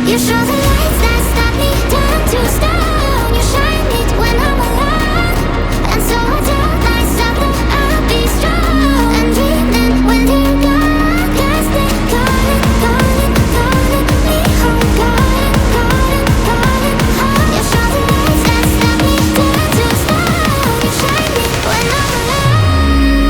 You show the lights that stop me down to stone. You shine it when I'm alone, and so I tell myself that I'll be strong. And dreaming when you're gone, 'cause they're calling, calling, calling me home. Calling, calling, calling home. You show the lights that stop me down to stone. You shine it when I'm alone.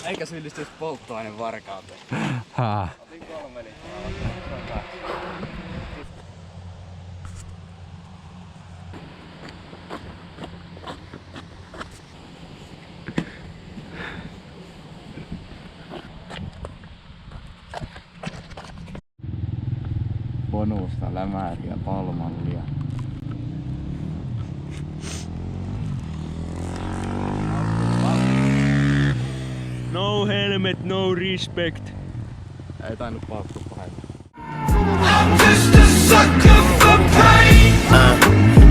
Eikä syyllistyisi polttoainevarkauteen. Otin 3 litraa. Bonusta, lämääriä, palmallia. No helmet, no respect. Ei tainnut paukku pahemmin. I'm just a sucker for pain.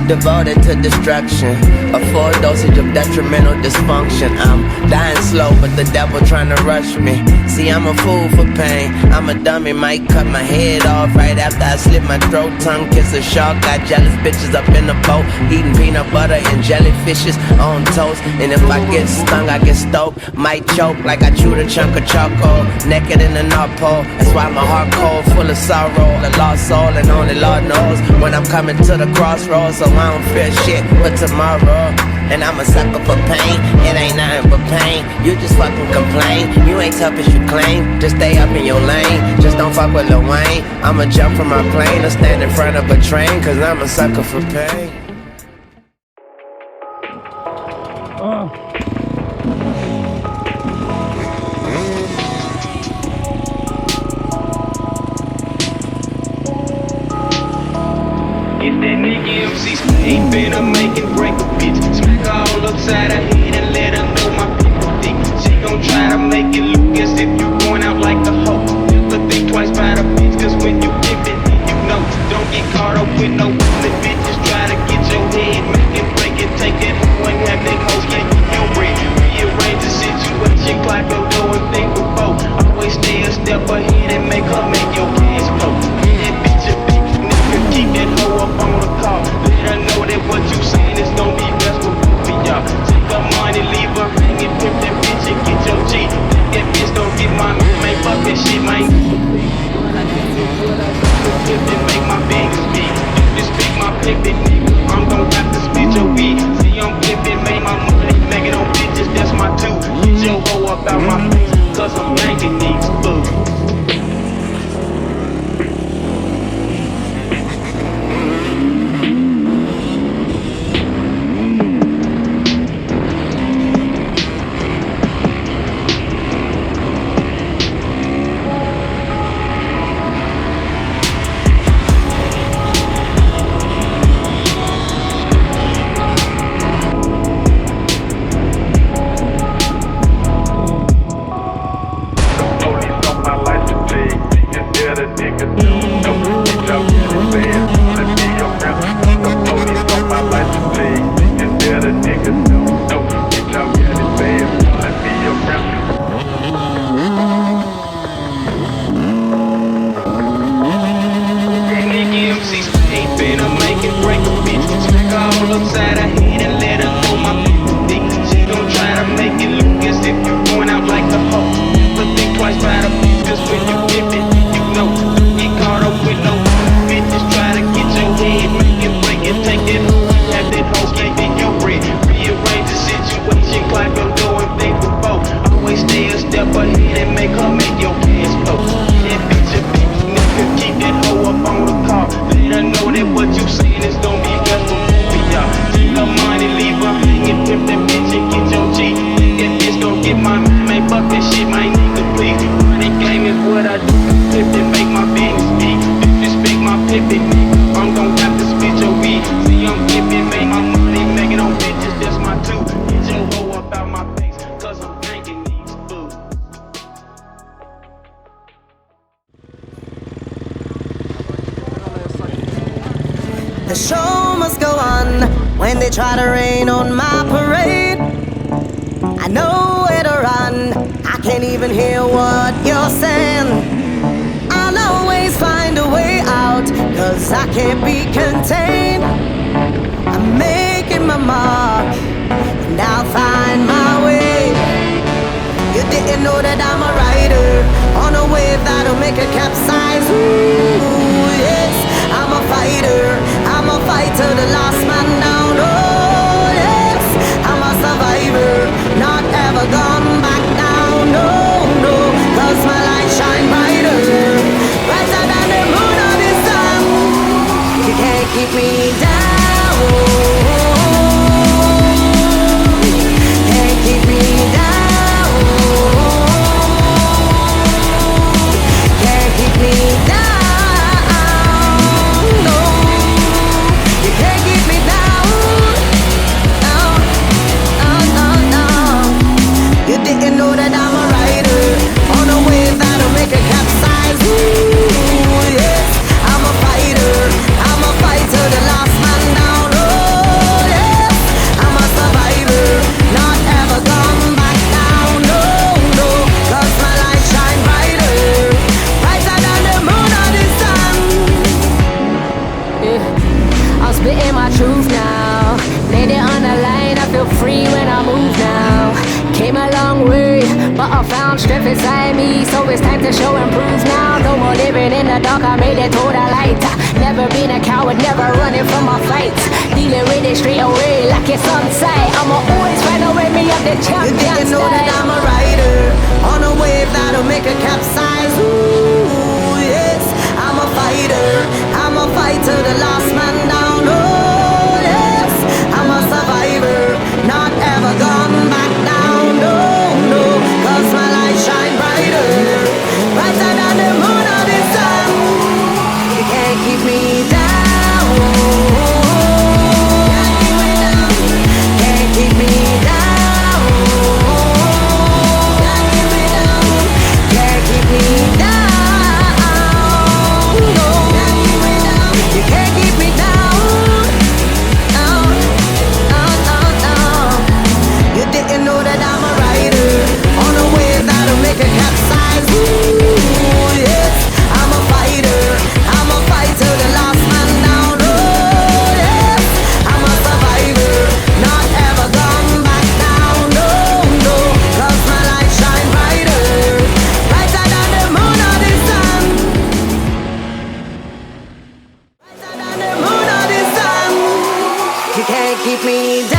Devoted to destruction, a full dosage of detrimental dysfunction. I'm dying slow, but the devil trying to rush me. See, I'm a fool for pain. I'm a dummy, might cut my head off right after I slit my throat. Tongue kiss a shark, got jealous bitches up in the boat, eating peanut butter and jellyfishes on toast. And if I get stung, I get stoked, might choke like I chewed a chunk of charcoal. Naked in the North Pole, that's why my heart cold, full of sorrow. A lost soul, and only Lord knows when I'm coming to the crossroads. So I don't fear shit but tomorrow. And I'm a sucker for pain, it ain't nothing but pain. You just fucking complain, you ain't tough as you claim. Just stay up in your lane, just don't fuck with Lil Wayne. I'ma jump from my plane or stand in front of a train, 'cause I'm a sucker for pain. Get that nigga MCs, ain't finna make it break a bitch. Smack her all upside her head and let her know my people thick. She gon' try to make it look as if you going out like a hoe. But think twice by the bitch, 'cause when you give it, you know. Don't get caught up with no women bitches. Try to get your head, make it break it, take it hoe and have that hoes get your bread. Rearrange the situation, clock your door and think before. Always stay a step ahead and make her make your cash flow. That bitch a big nigga, keep that hoe up on the call. Let her know that what you saying is gon' be best for both of y'all. Take her and make her make your pants flow. That bitch a big nigga, keep that hoe up on the car. Let her know that what you saying is gon' be best for both of y'all. Take her money, leave her hanging, pimp that bitch and get your G. That bitch gon' get my man, fuck that shit, my nigga, please. Money game is what I do, flip and make my business big. Disrespect my pimpin', I'm gon' have to spit your weed. See, I'm flippin', make my money, making on bitches, that's my two. Get your hoe up out my face, cause I'm thinking these fools. The show must go on when they try to rain on my parade. I know where to run, I can't even hear what you're saying. I'll always find a way out, cause I can't be contained. I'm making my mark, and I'll find my way. You didn't know that I'm a rider on a wave that'll make a capsize. Ooh, yes, I'm a fighter, I'm a fighter, the last man down. Oh, yes, I'm a survivor, not ever gone back down. No, no, cause my light shine brighter, brighter than the moon or the sun. You can't keep me down, can't keep me down, can't keep me down, no, you can't keep me down, no, no, no, no. You didn't know that I'm a rider on a wave that'll make a capsize. Ooh, yes, I'm a fighter, the last man down. Oh, yes, I'm a survivor, not ever gone back down. No, no, cause my light shine brighter, brighter than the moon or the sun. Yeah, I'm spitting my truth now, laid it on the line, I feel free when I move now. Came a long way, but I found strength inside me, so it's time to show and prove now. No more living in the dark, I made it to the light. Never been a coward, never running from my fights. Dealing with it straight away like it's on sight. I'ma always find a way, me up the champion. You didn't know that I'm a rider on a wave that'll make a capsize. Ooh, yes, I'm a fighter, the last man down. Oh, yes, I'm a survivor, not ever gone back down. No, no, cause my light shine brighter, brighter than the moon or the sun. You can't keep me down, can't keep me down, can't keep me down, can't keep me down, no, you can't keep me down, no, no, no, no. You didn't know that I'm a rider on a wave that'll make a capsize. Ooh, yes, I'm a fighter, the last man down. Oh, yes, I'm a survivor, not ever gone back down. No, no, cause my light shine brighter, brighter than the moon or the sun, brighter than the moon or the sun. You can't keep me down.